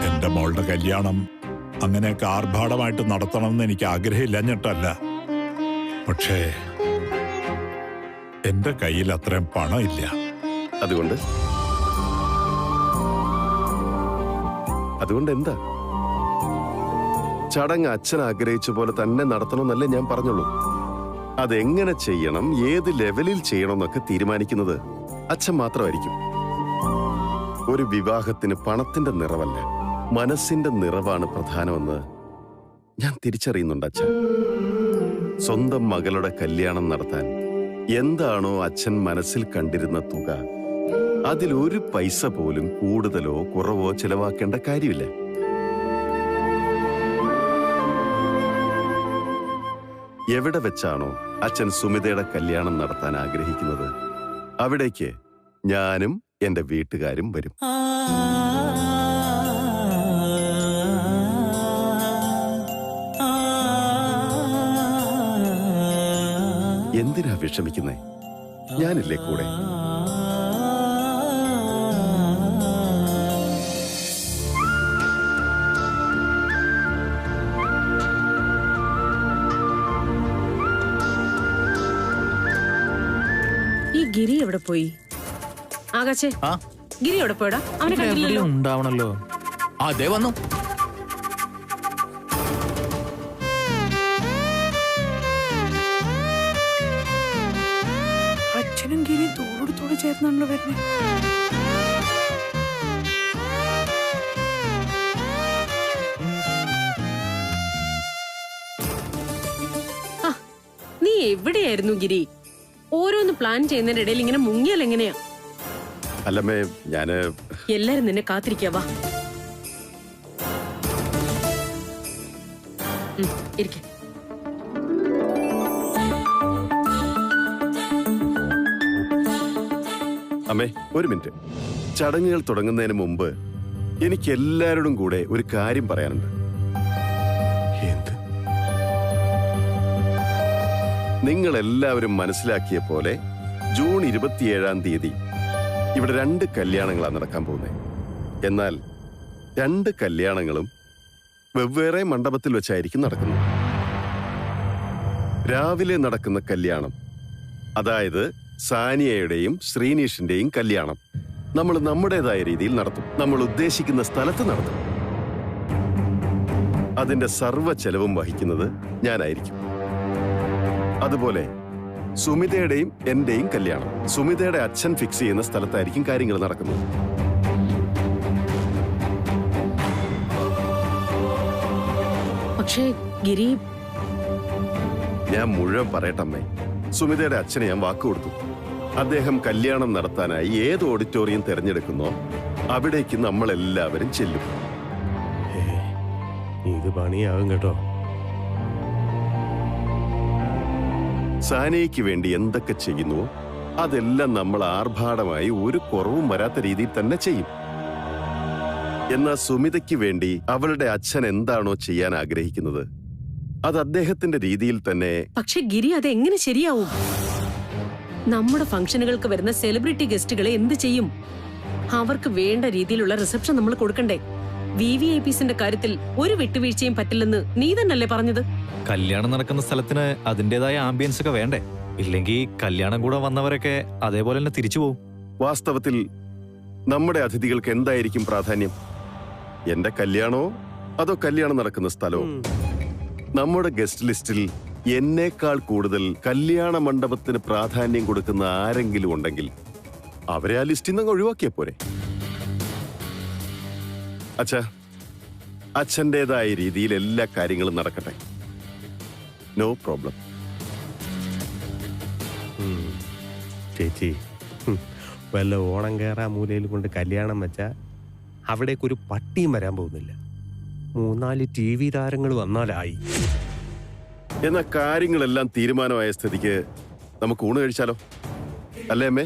എന്റെ മോളുടെ കല്യാണം അങ്ങനെയൊക്കെ ആർഭാടമായിട്ട് നടത്തണമെന്ന് എനിക്ക് ആഗ്രഹമില്ലഞ്ഞിട്ടല്ല. പക്ഷേ എന്റെ കയ്യിൽ അത്രയും പണമില്ല. അതുകൊണ്ട് എന്താ? ചടങ്ങ് അച്ഛൻ ആഗ്രഹിച്ച പോലെ തന്നെ നടത്തണമെന്നല്ലേ ഞാൻ പറഞ്ഞുള്ളൂ. അതെങ്ങനെ ചെയ്യണം, ഏത് ലെവലിൽ ചെയ്യണം എന്നൊക്കെ തീരുമാനിക്കുന്നത് അച്ഛൻ മാത്രമായിരിക്കും. ഒരു വിവാഹത്തിന് പണത്തിന്റെ നിറവല്ല, മനസ്സിന്റെ നിറവാണ് പ്രധാനമെന്ന് ഞാൻ തിരിച്ചറിയുന്നുണ്ട് അച്ഛൻ. സ്വന്തം മകളുടെ കല്യാണം നടത്താൻ എന്താണോ അച്ഛൻ മനസ്സിൽ കണ്ടിരുന്ന തുക, അതിലൊരു പൈസ പോലും കൂടുതലോ കുറവോ ചെലവാക്കേണ്ട കാര്യമില്ല. എവിടെ വെച്ചാണോ അച്ഛൻ സുമിതയുടെ കല്യാണം നടത്താൻ ആഗ്രഹിക്കുന്നത്, അവിടേക്ക് ഞാനും എന്റെ വീട്ടുകാരും വരും. എന്തിനാ വിഷമിക്കുന്നേ? ഞാനില്ലേ കൂടെ. ഈ ഗിരി എവിടെ പോയി? ആകാശേ, ഗിരി എവിടെ പോയടാ? അവനെ കണ്ടില്ലല്ലോ. ഉണ്ടാവണല്ലോ. അതേ വന്നു. അച്ഛനും ഗിരി തോട് ചേർന്നാണല്ലോ വരുന്നത്. നീ എവിടെയായിരുന്നു ഗിരി? ഓരോന്ന് പ്ലാൻ ചെയ്യുന്നതിന്റെ ഇടയിൽ ഇങ്ങനെ മുങ്ങിയാൽ എങ്ങനെയാ? അല്ലമ്മേ, ഞാന് എല്ലാരും നിന്നെ കാത്തിരിക്കാവാ. ഇരിക്ക. അമ്മേ, ഒരു മിനിറ്റ്. ചടങ്ങുകൾ തുടങ്ങുന്നതിന് മുമ്പ് എനിക്ക് എല്ലാവരോടും കൂടെ ഒരു കാര്യം പറയാനുണ്ട്. എന്ത്? നിങ്ങൾ എല്ലാവരും മനസ്സിലാക്കിയ പോലെ ജൂൺ 27-ാം തീയതി ഇവിടെ 2 കല്യാണങ്ങളാണ് നടക്കാൻ പോകുന്നത്. എന്നാൽ 2 കല്യാണങ്ങളും വെവ്വേറെ മണ്ഡപത്തിൽ വെച്ചായിരിക്കും നടക്കുന്നത്. രാവിലെ നടക്കുന്ന കല്യാണം, അതായത് സാനിയയുടെയും ശ്രീനീഷിന്റെയും കല്യാണം, നമ്മൾ നമ്മുടേതായ രീതിയിൽ നടത്തും. നമ്മൾ ഉദ്ദേശിക്കുന്ന സ്ഥലത്ത് നടത്തും. അതിന്റെ സർവ്വ ചെലവും വഹിക്കുന്നത് ഞാനായിരിക്കും. അതുപോലെ സുമിതയുടെയും എന്റെയും കല്യാണം സുമിതയുടെ അച്ഛൻ ഫിക്സ് ചെയ്യുന്ന സ്ഥലത്തായിരിക്കും കാര്യങ്ങൾ നടക്കുന്നത്. പക്ഷേ ഗിരി, ഞാൻ മുഴുവൻ പറയട്ടമ്മേ. സുമിതയുടെ അച്ഛനെ ഞാൻ വാക്ക് കൊടുത്തു. അദ്ദേഹം കല്യാണം നടത്താനായി ഏത് ഓഡിറ്റോറിയം തിരഞ്ഞെടുക്കുന്നോ അവിടേക്ക് നമ്മൾ എല്ലാവരും ചെല്ലും. ഇത് പണിയാകും കേട്ടോ. സാനിയയ്ക്ക് വേണ്ടി എന്തൊക്കെ ചെയ്യുന്നുവോ അതെല്ലാം നമ്മൾ ആർഭാടമായി ഒരു കുറവും വരാത്ത രീതിയിൽ തന്നെ ചെയ്യും. എന്നാൽ സുമിതയ്ക്ക് വേണ്ടി അവളുടെ അച്ഛൻ എന്താണോ ചെയ്യാൻ ആഗ്രഹിക്കുന്നത് അത് അദ്ദേഹത്തിന്റെ രീതിയിൽ തന്നെ. പക്ഷെ ഗിരി, അത് എങ്ങനെ ശരിയാവും? നമ്മുടെ ഫംഗ്ഷനുകൾക്ക് വരുന്ന സെലിബ്രിറ്റി ഗസ്റ്റുകളെ എന്ത് ചെയ്യും? അവർക്ക് വേണ്ട രീതിയിലുള്ള റിസപ്ഷൻ നമ്മൾ കൊടുക്കണ്ടേ? VVIPസിന്റെ കാര്യത്തിൽ ഒരു വിട്ടുവീഴ്ചയും പറ്റില്ലെന്ന് നീ തന്നെയല്ലേ പറഞ്ഞത്? കല്യാണം നടക്കുന്ന സ്ഥലത്തിന് അതിന്റേതായ ആംബിയൻസ് ഒക്കെ വേണ്ടേ? ഇല്ലെങ്കിൽ കല്യാണം കൂടെ വന്നവരൊക്കെ അതേപോലെ തന്നെ തിരിച്ചു പോകും. വാസ്തവത്തിൽ നമ്മുടെ അതിഥികൾക്ക് എന്തായിരിക്കും പ്രാധാന്യം? എന്റെ കല്യാണമോ അതോ കല്യാണം നടക്കുന്ന സ്ഥലമോ? നമ്മുടെ ഗസ്റ്റ് ലിസ്റ്റിൽ എന്നേക്കാൾ കൂടുതൽ കല്യാണ മണ്ഡപത്തിന് പ്രാധാന്യം കൊടുക്കുന്ന ആരെങ്കിലും ഉണ്ടെങ്കിൽ അവരെ ആ ലിസ്റ്റിൽ നിന്ന് ഒഴിവാക്കിയ പോരെ? അച്ഛാ, അച്ഛൻ്റെതായ രീതിയിൽ എല്ലാ കാര്യങ്ങളും നടക്കട്ടെ. No problem. ചേച്ചി, വല്ല ഓണം കയറാ മൂലയിൽ കൊണ്ട് കല്യാണം വെച്ചാ അവിടേക്കൊരു പട്ടിയും വരാൻ പോകുന്നില്ല. 3-4 TV താരങ്ങൾ വന്നാലായി. എന്ന കാര്യങ്ങളെല്ലാം തീരുമാനമായ സ്ഥിതിക്ക് നമുക്ക് ഊണ് കഴിച്ചാലോ? അല്ലേ അമ്മേ?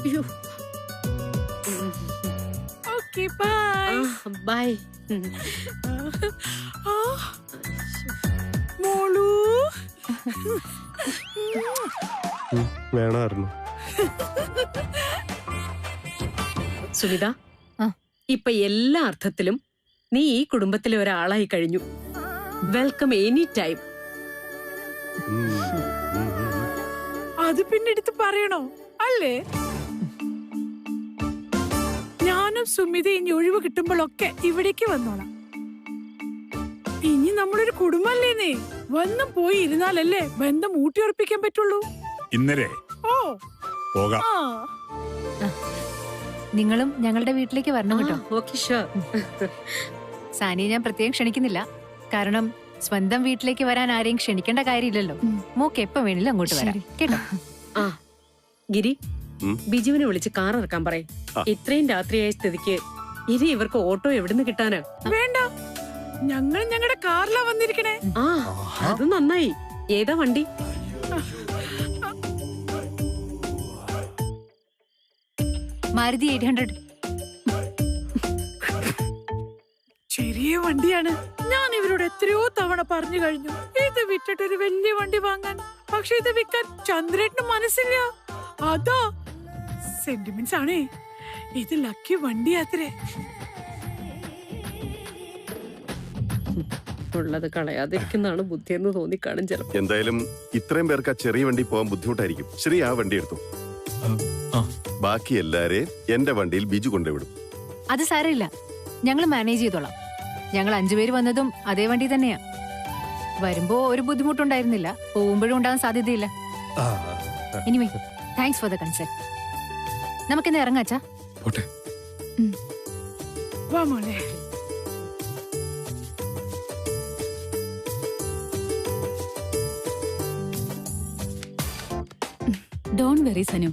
അയ്യോ. Okay bye. ബൈ. മോളു വേണമായിരുന്നു. സുനിത, ഇപ്പൊ എല്ലാ അർത്ഥത്തിലും നീ ഈ കുടുംബത്തിലെ ഒരാളായി കഴിഞ്ഞു. Welcome any time. അത് പിന്നെ എടുത്ത് പറയണോ അല്ലേ? ഞാനും സുമിത ഇനി ഒഴിവ് കിട്ടുമ്പോഴൊക്കെ ഇവിടേക്ക് വന്നോളാം. ഇനി നമ്മളൊരു കുടുംബല്ലേന്നേ. വന്നും പോയി ഇരുന്നാലല്ലേ ബന്ധം ഊട്ടിയുറപ്പിക്കാൻ പറ്റുള്ളൂ. ഇന്നലെ ഓ പോകാം. ആ നിങ്ങളും ഞങ്ങളുടെ വീട്ടിലേക്ക് വരണം കേട്ടോ. Okay, sure. സാനിയെ ഞാൻ പ്രത്യേകം ക്ഷണിക്കുന്നില്ല. കാരണം സ്വന്തം വീട്ടിലേക്ക് വരാൻ ആരെയും ക്ഷണിക്കേണ്ട കാര്യമില്ലല്ലോ. മോക്ക് എപ്പോ വേണേലും അങ്ങോട്ട് വരാം കേട്ടോ. ആ ഗിരി, ഉം. ബിജുവിനെ വിളിച്ച് കാർ ഇറക്കാൻ പറയും. ആ. ഇത്രയും രാത്രിയായ സ്ഥിതിക്ക് ഇനി ഇവർക്ക് ഓട്ടോ എവിടുന്ന് കിട്ടാനാ? വേണ്ട, ഞങ്ങൾ ഞങ്ങളുടെ കാറിലാ വന്നിരിക്കണേ. ആ, അത് നന്നായി. ഏതാ വണ്ടി? മാരുതി 800. ചെറിയ വണ്ടിയാണ്. ഞാൻ ഇവരോട് എത്രയോ തവണ പറഞ്ഞു കഴിഞ്ഞു ഇത് വിറ്റിട്ട് ഒരു വലിയ വണ്ടി വാങ്ങാൻ. പക്ഷെ ഇത് വിൽക്കാൻ ചന്ദ്രേട്ടന് മനസ്സില്ല. അതാ സെന്റിമെന്റ്സ് ആണേ. ഇത് ലക്കി വണ്ടിയാത്രേ. ഉള്ളത് കളയാതിരിക്കുന്നതാണ് ബുദ്ധിയെന്ന് തോന്നിക്കാണും ചിലപ്പോ. എന്തായാലും ഇത്രയും പേർക്ക് ആ ചെറിയ വണ്ടി പോകാൻ ബുദ്ധിമുട്ടായിരിക്കും. ശരി, ആ വണ്ടി എടുത്തു. ബാക്കി എല്ലാരെയും എന്റെ വണ്ടിയിൽ ബിജു കൊണ്ടുവിടും. അത് സാരമില്ല, ഞങ്ങൾ മാനേജ് ചെയ്തോളാം. ഞങ്ങൾ 5 പേര് വന്നതും അതേ വണ്ടി തന്നെയാ. വരുമ്പോ ഒരു ബുദ്ധിമുട്ടുണ്ടായിരുന്നില്ല, പോകുമ്പോഴും ഉണ്ടാകാൻ സാധ്യതയില്ല. Anyway, thanks for the concept. നമുക്കിന്ന് ഇറങ്ങാച്ചാ. വാ മോനെ. ഡോൺ വെറി സനു,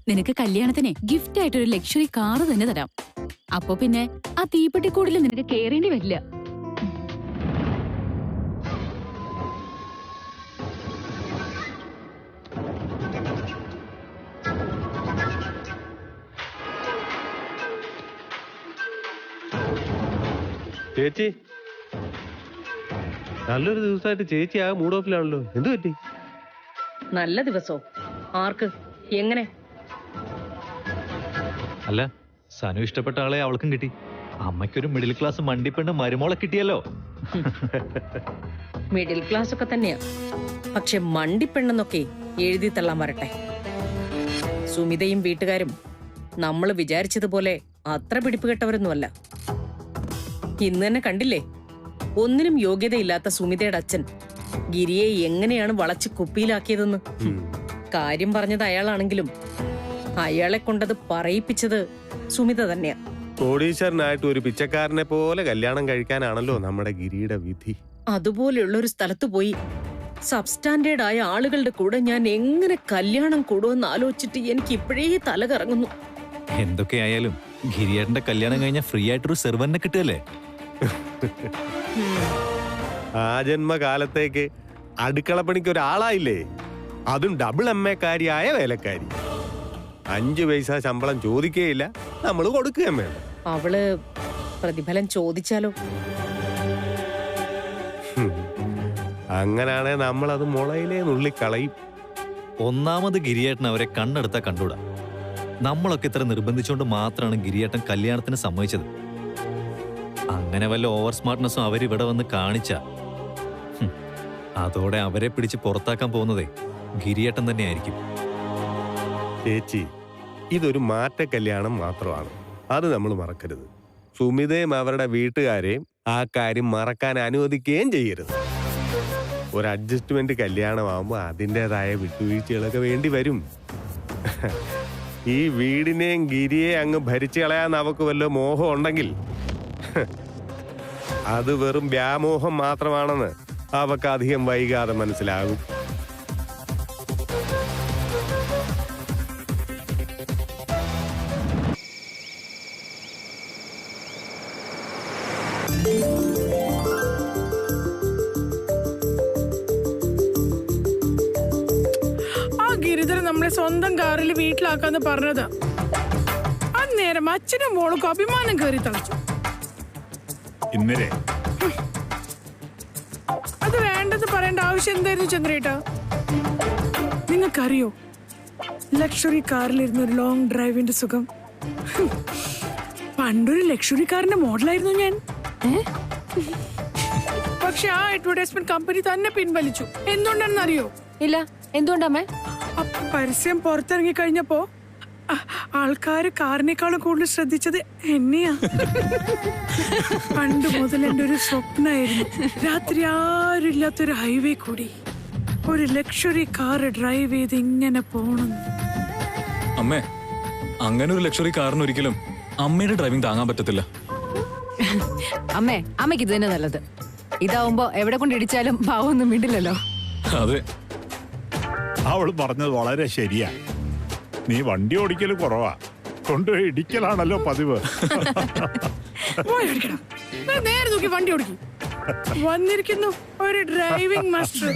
നിനക്ക് കല്യാണത്തിന് ഗിഫ്റ്റ് ആയിട്ട് ഒരു ലക്ഷറി കാറ് തന്നെ തരാം. അപ്പൊ പിന്നെ ആ തീപ്പെട്ടിക്കൂടിൽ നിനക്ക് കേറേണ്ടി വരില്ല. ചേച്ചി, നല്ലൊരു ദിവസമായിട്ട് ചേച്ചി ആ മൂഡ് ഓഫിലാണല്ലോ. എന്തു പറ്റി? നല്ല ദിവസോ? ആർക്ക്? എങ്ങനെ? അല്ല, സനു ഇഷ്ടപ്പെട്ട ആളെ അവൾക്കും കിട്ടി. അമ്മയ്ക്കൊരു മിഡിൽ ക്ലാസ് മണ്ടിപ്പെണ്ണ് മരുമോളെ കിട്ടിയല്ലോ. മിഡിൽ ക്ലാസ് ഒക്കെ തന്നെയാ. പക്ഷെ മണ്ടിപ്പെണ്ണെന്നൊക്കെ എഴുതി തള്ളാൻ വരട്ടെ. സുമിതയും വീട്ടുകാരും നമ്മൾ വിചാരിച്ചതുപോലെ അത്ര പിടിപ്പ് കെട്ടവരൊന്നുമല്ല. ഇന്ന് തന്നെ കണ്ടില്ലേ, ഒന്നിനും യോഗ്യതയില്ലാത്ത സുമിതയുടെ അച്ഛൻ ഗിരിയെ എങ്ങനെയാണ് വളച്ച് കുപ്പിയിലാക്കിയതെന്ന്. കാര്യം പറഞ്ഞത് അയാളാണെങ്കിലും അയാളെ കൊണ്ടത് പറയിപ്പിച്ചത് സുമിത തന്നെയാ. കോടീശ്വരനായിട്ട് ഒരു പിച്ചക്കാരനെ പോലെ കല്യാണം കഴിക്കാനാണല്ലോ നമ്മുടെ ഗിരിയുടെ വിധി. അതുപോലെയുള്ള ഒരു സ്ഥലത്ത് പോയി സബ്സ്റ്റാൻഡേർഡ് ആയ ആളുകളുടെ കൂടെ ഞാൻ എങ്ങനെ കല്യാണം കൂടുമെന്ന് ആലോചിച്ചിട്ട് എനിക്ക് ഇപ്പോഴേ തല കറങ്ങുന്നു. എന്തൊക്കെയായാലും ഗിരിയേട്ടന്റെ കല്യാണം കഴിഞ്ഞാൽ ഫ്രീ ആയിട്ടൊരു സെർവന്റിനെ കിട്ടുകയല്ലേ. ആ ജന്മകാലത്തേക്ക് അടുക്കളപ്പണിക്ക് ഒരാളായില്ലേ, അതും ഡബിൾ എമ്മക്കാരിയായ വേലക്കാരി. 5 പൈസ ശമ്പളം ചോദിക്കുകയില്ല, നമ്മൾ കൊടുക്കുകയും വേണം. അവള് പ്രതിഫലം ചോദിച്ചാലോ? അങ്ങനാണെ നമ്മളത് മുളയിലേ നുള്ളിക്കളയും. ഒന്നാമത് ഗിരിയേട്ടൻ അവരെ കണ്ണെടുത്താ കണ്ടൂടാ. നമ്മളൊക്കെ ഇത്ര നിർബന്ധിച്ചുകൊണ്ട് മാത്രമാണ് ഗിരിയേട്ടൻ കല്യാണത്തിന് സമ്മതിച്ചത്. അങ്ങനെ വല്ല ഓവർ സ്മാർട്ട്നെസ്സും അവരിവിടെ വന്ന് കാണിച്ച അതോടെ അവരെ പിടിച്ച് പുറത്താക്കാൻ പോകുന്നതേ ഗിരിയേട്ടൻ തന്നെയായിരിക്കും. ചേച്ചി, ഇതൊരു മാറ്റ കല്യാണം മാത്രമാണ്, അത് നമ്മൾ മറക്കരുത്. സുമിതയും അവരുടെ വീട്ടുകാരെയും ആ കാര്യം മറക്കാൻ അനുവദിക്കുകയും ചെയ്യരുത്. ഒരു അഡ്ജസ്റ്റ്മെന്റ് കല്യാണമാകുമ്പോൾ അതിൻ്റെതായ വിട്ടുവീഴ്ചകളൊക്കെ വേണ്ടി വരും. ഈ വീടിനെയും ഗിരിയെ അങ്ങ് ഭരിച്ചു കളയാൻ അവക്ക് വല്ല മോഹം ഉണ്ടെങ്കിൽ അത് വെറും വ്യാമോഹം മാത്രമാണെന്ന് അവക്ക് അധികം വൈകാതെ മനസ്സിലാകും. ആ ഗിരി ബ്രദർ നമ്മളെ സ്വന്തം കാറിൽ വീട്ടിലാക്കാന്ന് പറഞ്ഞതാ. അന്നേരം അച്ഛനും മോൾക്കും അഭിമാനം കയറി തളച്ചു. ഇന്ദിരെ, അത് വേണ്ടെന്ന് പറയേണ്ട ആവശ്യം എന്തായിരുന്നു ചന്ദ്രേട്ടാ? നിങ്ങൾക്കറിയോ ലക്ഷറി കാറിലിരുന്ന ഒരു ലോങ് ഡ്രൈവിന്റെ സുഖം? പണ്ടൊരു ലക്ഷറി കാറിന്റെ മോഡലായിരുന്നു ഞാൻ. പക്ഷെ ആ അഡ്വർടൈസ്മെന്റ് കമ്പനി തന്നെ പിൻവലിച്ചു. എന്തുകൊണ്ടാണെന്ന് അറിയോ? ഇല്ല, എന്തുകൊണ്ടാമേ? പരസ്യം പുറത്തിറങ്ങി കഴിഞ്ഞപ്പോ ആൾക്കാര് കാറിനേക്കാളും കൂടുതൽ ശ്രദ്ധിച്ചത് എന്നെയാ. പണ്ട് മുതൽ എന്റെ ഒരു സ്വപ്നമായിരുന്നു രാത്രി ആരില്ലാത്തൊരു ഹൈവേ കൂടി ഒരു ലക്ഷറി കാർ ഡ്രൈവ് ചെയ്ത് ഇങ്ങനെ പോണം. അമ്മേ, അങ്ങനെ ഒരു ലക്ഷറി കാറിന് ഒരിക്കലും അമ്മയുടെ ഡ്രൈവിംഗ് താങ്ങാൻ പറ്റത്തില്ല. അമ്മേ, അമ്മയ്ക്ക് ഇത് തന്നെ നല്ലത്. ഇതാവുമ്പോ എവിടെ കൊണ്ട് ഇടിച്ചാലും ഭാവമൊന്നും മിണ്ടില്ലല്ലോ. അതെ, അവള് പറഞ്ഞത് വളരെ ശരിയാ. നീ വണ്ടി ഓടിക്കല് കുറവാ, കൊണ്ടുപോയി ഇടിക്കലാണല്ലോ പതിവ്. നേരെ നോക്കി വണ്ടി ഓടിക്കും. വന്നിരിക്കുന്നു ഒരു ഡ്രൈവിംഗ് മാസ്റ്റർ.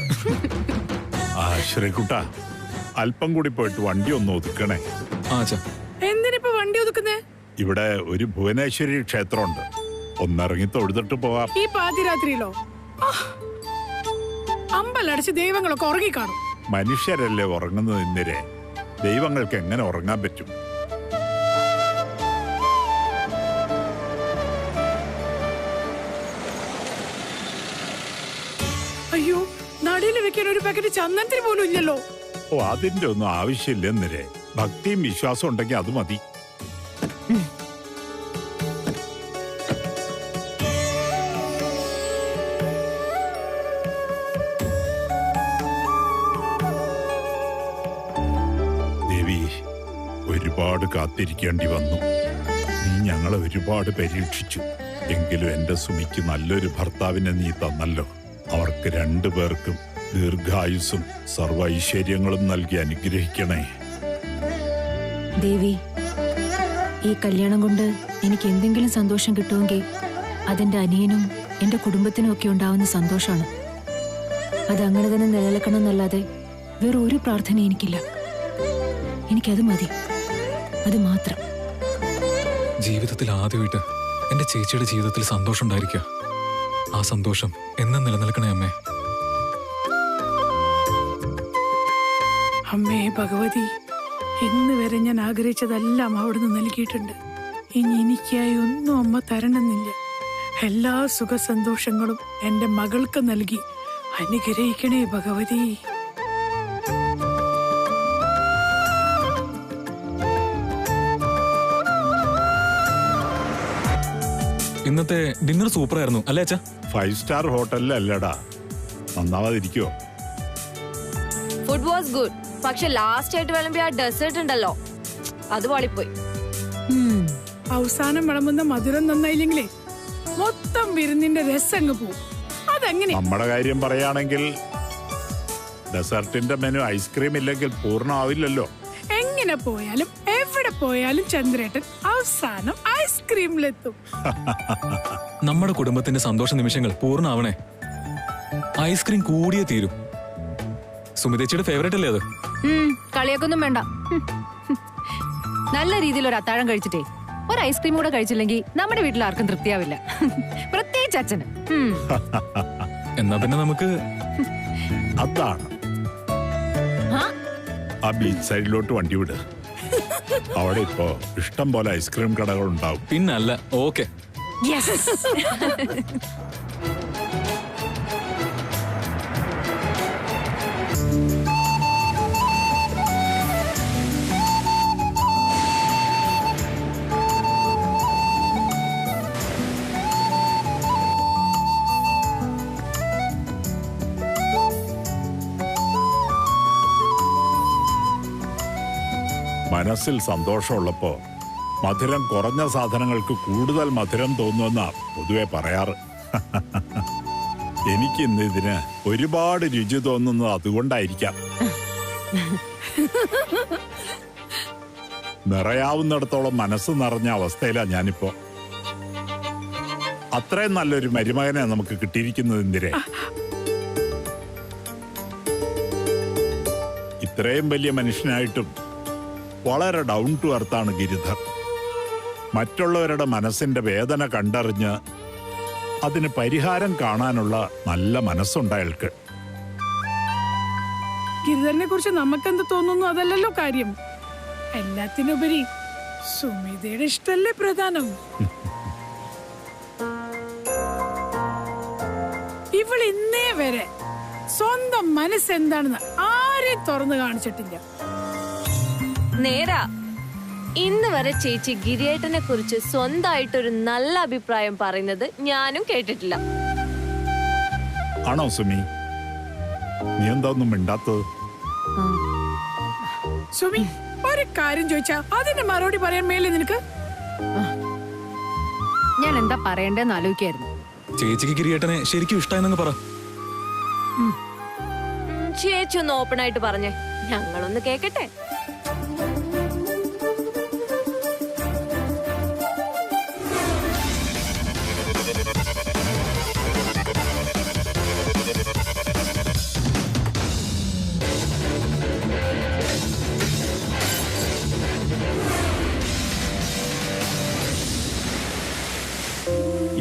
ശ്രീകുട്ട, അല്പം കൂടി പോയിട്ട് വണ്ടി ഒന്ന് ഒതുക്കണേ. എന്തിനിപ്പോ വണ്ടി ഒതുക്കുന്നേ? ഇവിടെ ഒരു ഭുവനേശ്വരി ക്ഷേത്രമുണ്ട്, ഒന്നിറങ്ങി തൊഴുതിട്ട് പോവാം. ഈ പാതിരാത്രിയിലോ? അമ്പലടച്ച് ദൈവങ്ങളൊക്കെ ഉറങ്ങി കാണും. മനുഷ്യരല്ലേ ഉറങ്ങുന്നത് ഇന്ദിരെ, ദൈവങ്ങൾക്ക് എങ്ങനെ ഉറങ്ങാൻ പറ്റും? അയ്യോ, നടിയിൽ വെക്കാൻ ഒരു പാക്കറ്റ് ചന്ദനത്തിന് പോലും ഇല്ലല്ലോ. ഓ, അതിന്റെ ഒന്നും ആവശ്യമില്ല ഇന്ദിരെ. ഭക്തിയും വിശ്വാസം ഉണ്ടെങ്കിൽ അത് മതി. ഒരുപാട് കാത്തിരിക്കേണ്ടി വന്നു. നീ ഞങ്ങളെ ഒരുപാട് പരീക്ഷിച്ചു. എങ്കിലും എന്റെ സുമിക്ക് നല്ലൊരു ഭർത്താവിനെ നീ തന്നല്ലോ. അവർക്ക് രണ്ടുപേർക്കും ദീർഘായുസ്സും സർവ്വ ഐശ്വര്യങ്ങളും നൽകി അനുഗ്രഹിക്കണേ. ദേവി, ഈ കല്യാണം കൊണ്ട് എനിക്ക് എന്തെങ്കിലും സന്തോഷം കിട്ടുമെങ്കിൽ അതെന്റെ അനിയനും എന്റെ കുടുംബത്തിനും ഒക്കെ ഉണ്ടാവുന്ന സന്തോഷമാണ്. അതങ്ങനെ തന്നെ നിലനിൽക്കണം എന്നല്ലാതെ വേറെ ഒരു പ്രാർത്ഥന എനിക്കില്ല. എനിക്കത് മതി, അത് മാത്രം. ജീവിതത്തിൽ ആദ്യമായിട്ട് എന്റെ ചേച്ചിയുടെ ജീവിതത്തിൽ സന്തോഷം ഉണ്ടായിരിക്കുക. ആ സന്തോഷം എന്നും നിലനിൽക്കണേ അമ്മേ. അമ്മേ ഭഗവതി, ഇന്ന് വരെ ഞാൻ ആഗ്രഹിച്ചതെല്ലാം അവിടുന്ന് നൽകിയിട്ടുണ്ട്. ഇനി എനിക്കായി ഒന്നും അമ്മ തരണമെന്നില്ല. എല്ലാ സുഖ സന്തോഷങ്ങളും എന്റെ മകൾക്ക് നൽകി അനുഗ്രഹിക്കണേ ഭഗവതി. ഇന്നത്തെ ഡിന്നർ സൂപ്പർ ആയിരുന്നു അല്ലേ അച്ഛാ? 5 സ്റ്റാർ ഹോട്ടലിലല്ലടാ, നന്നാവാതിരിക്കോ? ഫുഡ് വാസ് ഗുഡ്, പക്ഷെ ലാസ്റ്റ് ആയിട്ട് വിളമ്പിയ ആ ഡെസേർട്ട് ഉണ്ടല്ലോ, അത് വാളിപ്പോയി. അവസാനം വിളമ്പുന്ന മധുരം നന്നായില്ലെങ്കിലേ മൊത്തം വിരുന്നിന്റെ രസം അങ്ങ് പോവും. അതെങ്ങനെ? നമ്മുടെ കാര്യം പറയുകയാണെങ്കിൽ ഡെസേർട്ടിന്റെ മെനു ഐസ്ക്രീം ഇല്ലെങ്കിൽ പൂർണ്ണമാവില്ലല്ലോ. എങ്ങനെ പോയാലും എവിടെ പോയാലും ചന്ദ്രേട്ടൻ അവസാനം ഐസ്ക്രീമിലെത്തും. നമ്മുടെ കുടുംബത്തിന്റെ സന്തോഷ നിമിഷങ്ങൾ പൂർണ്ണമാവണേ. ഐസ്ക്രീം കൂടിയേ തീരും. സുമിതേച്ചിയുടെ ഫേവറേറ്റ് അല്ലേ അത്? കളിയാക്കൊന്നും വേണ്ട. നല്ല രീതിയിൽ ഒരു അത്താഴം കഴിച്ചിട്ടേ ഒരു ഐസ്ക്രീം കൂടെ കഴിച്ചില്ലെങ്കിൽ നമ്മുടെ വീട്ടിൽ ആർക്കും തൃപ്തിയാവില്ല, പ്രത്യേകിച്ച് അച്ഛന്. എന്നാ പിന്നെ നമുക്ക് അതാണ് ആ ബീച്ച് സൈഡിലോട്ട് വണ്ടി വിട്. അവിടെ ഇപ്പോ ഇഷ്ടം പോലെ ഐസ്ക്രീം കടകൾ ഉണ്ടാവും. പിന്നല്ല, ഓക്കെ. മനസ്സിൽ സന്തോഷമുള്ളപ്പോ മധുരം കുറഞ്ഞ സാധനങ്ങൾക്ക് കൂടുതൽ മധുരം തോന്നുമെന്നാ പൊതുവെ പറയാറ്. എനിക്ക് ഇന്ന് ഇതിന് ഒരുപാട് രുചി തോന്നുന്നത് അതുകൊണ്ടായിരിക്കാം. നിറയാവുന്നിടത്തോളം മനസ്സ് നിറഞ്ഞ അവസ്ഥയിലാണ് ഞാനിപ്പോ. അത്രയും നല്ലൊരു മരുമകനെ നമുക്ക് കിട്ടിയിരിക്കുന്നത് ഇന്ദിരെ. ഇത്രയും വലിയ മനുഷ്യനായിട്ടും വളരെ ഡൗൺ ടു എർത്താണ് ഗിരിധർ. മറ്റുള്ളവരുടെ മനസ്സിന്റെ വേദന കണ്ടറിഞ്ഞ് അതിന് പരിഹാരം കാണാനുള്ള നല്ല മനസ്സുണ്ട് അയാൾക്ക്. ഗിരിധരനെ കുറിച്ച് നമുക്കെന്ത് തോന്നുന്നു അതല്ലല്ലോ കാര്യം. എല്ലാത്തിനുപരി സുമിതയുടെ ഇഷ്ടല്ലേ പ്രധാനം. ഇവൾ ഇന്നേ വരെ സ്വന്തം മനസ്സെന്താണെന്ന് ആരെയും തുറന്നു കാണിച്ചിട്ടില്ല. നേരാ, ഇന്ന് വരെ ചേച്ചി ഗിരിയേട്ടനെ കുറിച്ച് സ്വന്തമായിട്ടൊരു നല്ല അഭിപ്രായം പറയുന്നത് ഞാനും കേട്ടിട്ടില്ല. ആണോ സുമി? നീ എന്താ ഒന്നും മിണ്ടാത്തത്? സുമി, ഒരു കാര്യം ചോദിച്ചാ അതിന്റെ മറുപടി പറയാൻ മേലെ നിനക്ക്? ഞാൻ എന്താ പറയണ്ടെന്ന് ആലോചിക്കായിരുന്നു. ചേച്ചിക്ക് ഗിരിയേട്ടനെ ശരിക്കും ഇഷ്ടമായെന്നങ്ങ് പറ. ചേച്ചി ഒന്ന് ഓപ്പൺ ആയിട്ട് പറഞ്ഞേ, ഞങ്ങളൊന്ന് കേക്കട്ടെ.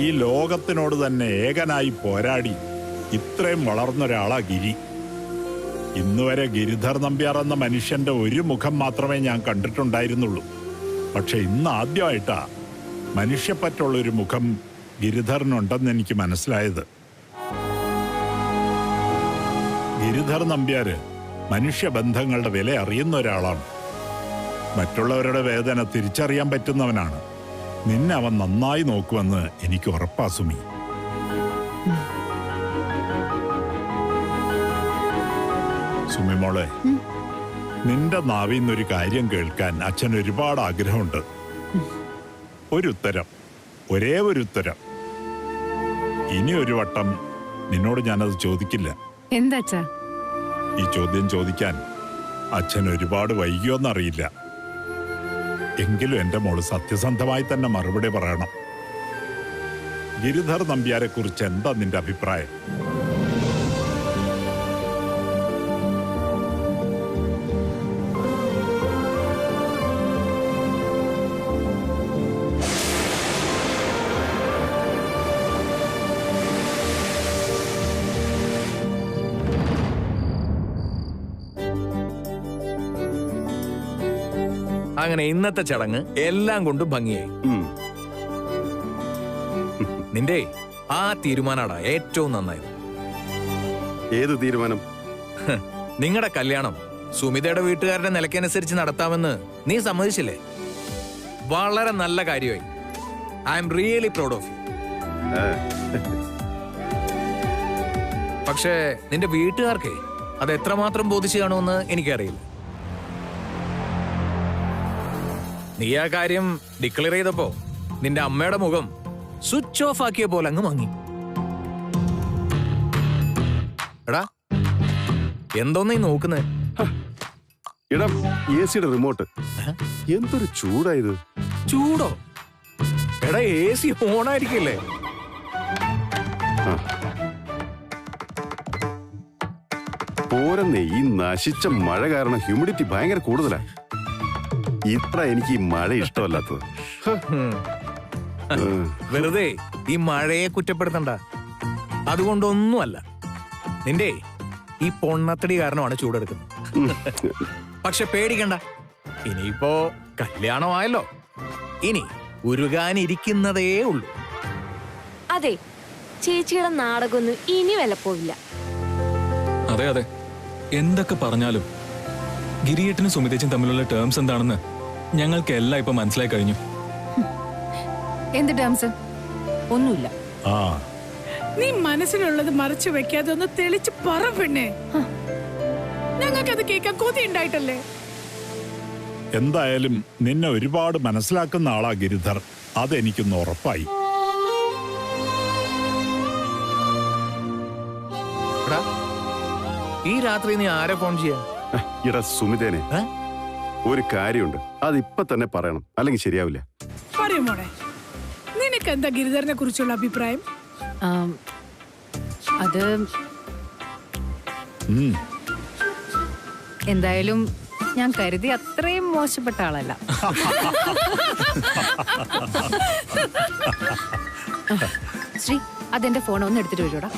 ഈ ലോകത്തിനോട് തന്നെ ഏകനായി പോരാടി ഇത്രയും വളർന്നൊരാളാ ഗിരി. ഇന്നുവരെ ഗിരിധർ നമ്പ്യാർ എന്ന മനുഷ്യന്റെ ഒരു മുഖം മാത്രമേ ഞാൻ കണ്ടിട്ടുണ്ടായിരുന്നുള്ളൂ. പക്ഷെ ഇന്ന് ആദ്യമായിട്ടാ മനുഷ്യപ്പറ്റുള്ളൊരു മുഖം ഗിരിധറിനുണ്ടെന്ന് എനിക്ക് മനസ്സിലായത്. ഗിരിധർ നമ്പ്യാര് മനുഷ്യബന്ധങ്ങളുടെ വില അറിയുന്ന ഒരാളാണ്. മറ്റുള്ളവരുടെ വേദന തിരിച്ചറിയാൻ പറ്റുന്നവനാണ്. നിന്നെ അവൻ നന്നായി നോക്കുമെന്ന് എനിക്ക് ഉറപ്പാ സുമി. സുമി മോളെ, നിന്റെ നാവിന്നൊരു കാര്യം കേൾക്കാൻ അച്ഛൻ ഒരുപാട് ആഗ്രഹമുണ്ട്. ഒരു ഉത്തരം, ഒരേ ഒരു ഉത്തരം. ഇനി ഒരു വട്ടം നിന്നോട് ഞാനത് ചോദിക്കില്ല. എന്താ? ഈ ചോദ്യം ചോദിക്കാൻ അച്ഛൻ ഒരുപാട് വൈകിയോന്നറിയില്ല. എങ്കിലും എന്റെ മോള് സത്യസന്ധമായി തന്നെ മറുപടി പറയണം. ഗിരിധർ നമ്പ്യാരെ കുറിച്ച് എന്താ നിന്റെ അഭിപ്രായം? അങ്ങനെ ഇന്നത്തെ ചടങ്ങ് എല്ലാം കൊണ്ടും ഭംഗിയായി. നിന്റെ ആ തീരുമാനാടാ ഏറ്റവും നന്നായത്. ഏത് തീരുമാനം? നിങ്ങളുടെ കല്യാണം സുമിതയുടെ വീട്ടുകാരുടെ നിലയ്ക്കനുസരിച്ച് നടത്താമെന്ന് നീ സമ്മതിച്ചില്ലേ? വളരെ നല്ല കാര്യമായി. I am really proud of you. പക്ഷേ നിന്റെ വീട്ടുകാർക്ക് അത് എത്രമാത്രം ബോധിച്ചു കാണുമെന്ന് എനിക്കറിയില്ല. നീ ആ കാര്യം ഡിക്ലെയർ ചെയ്തപ്പോ നിന്റെ അമ്മയുടെ മുഖം സ്വിച്ച് ഓഫ് ആക്കിയ പോലെ അങ്ങ് മങ്ങി. എടാ, എന്തോന്നീ നോക്കുന്നേ? എടാ, AC-യുടെ റിമോട്ട്. എന്തൊരു ചൂടായത്! ചൂടോ? എടാ, AC ഓണായിരിക്കില്ലേ? പോരെന്നേ, ഈ നശിച്ച മഴ കാരണം ഹ്യൂമിഡിറ്റി ഭയങ്കര കൂടുതലാ. ഇത്ര എനിക്ക് ഈ മഴ ഇഷ്ടമല്ലാത്തത്. വെറുതെ ഈ മഴയെ കുറ്റപ്പെടുത്തണ്ട. അതുകൊണ്ടൊന്നുമല്ല, നിന്റെ ഈ പൊണ്ണത്തടി കാരണമാണ് ചൂടെടുക്കുന്നത്. പക്ഷെ പേടിക്കണ്ട, ഇനിയിപ്പോ കല്യാണമായല്ലോ, ഇനി ഉരുകാനിരിക്കുന്നതേ ഉള്ളൂ. അതെ, ചേച്ചിയുടെ നാടകമൊന്നും ഇനി വിലപ്പോവില്ല. അതെ അതെ, എന്തൊക്കെ പറഞ്ഞാലും ഗിരിയേട്ടനും സുമിതേച്ചും തമ്മിലുള്ള ടേംസ് എന്താണെന്ന് ഞങ്ങൾക്ക് എല്ലാം ഇപ്പൊ മനസ്സിലായി കഴിഞ്ഞു. എന്ത് ടേംസ്? ഒന്നുമില്ല. നീ മനസ്സിലുള്ളത് മറച്ചു വെക്കാതെ ഒന്ന് തെളിച്ച് പറ പെണ്ണേ. ഞങ്ങൾക്കത് കേൾക്കാൻ കൊതി ഉണ്ടായിട്ടല്ലേ. എന്തായാലും നിന്നെ ഒരുപാട് മനസ്സിലാക്കുന്ന ആളാ ഗിരിധർ. അതെനിക്കൊന്ന് ഉറപ്പായി. ഈ രാത്രി നീ ആരെ ഫോൺ ചെയ്യാ? ഇടാ സുമിതേനെ, ഒരു കാര്യമുണ്ട്, അതിപ്പൊ തന്നെ പറയണം, അല്ലെങ്കിൽ ശരിയാവില്ല. പറയൂ മോളെ, നിനക്ക് എന്താ ഗിരിധരനെ കുറിച്ചുള്ള അഭിപ്രായം? അത് എന്തായാലും ഞാൻ കരുതി അത്രയും മോശപ്പെട്ട ആളല്ല. ശ്രീ, അതെന്റെ ഫോൺ ഒന്ന് എടുത്തിട്ട് വരൂടാ.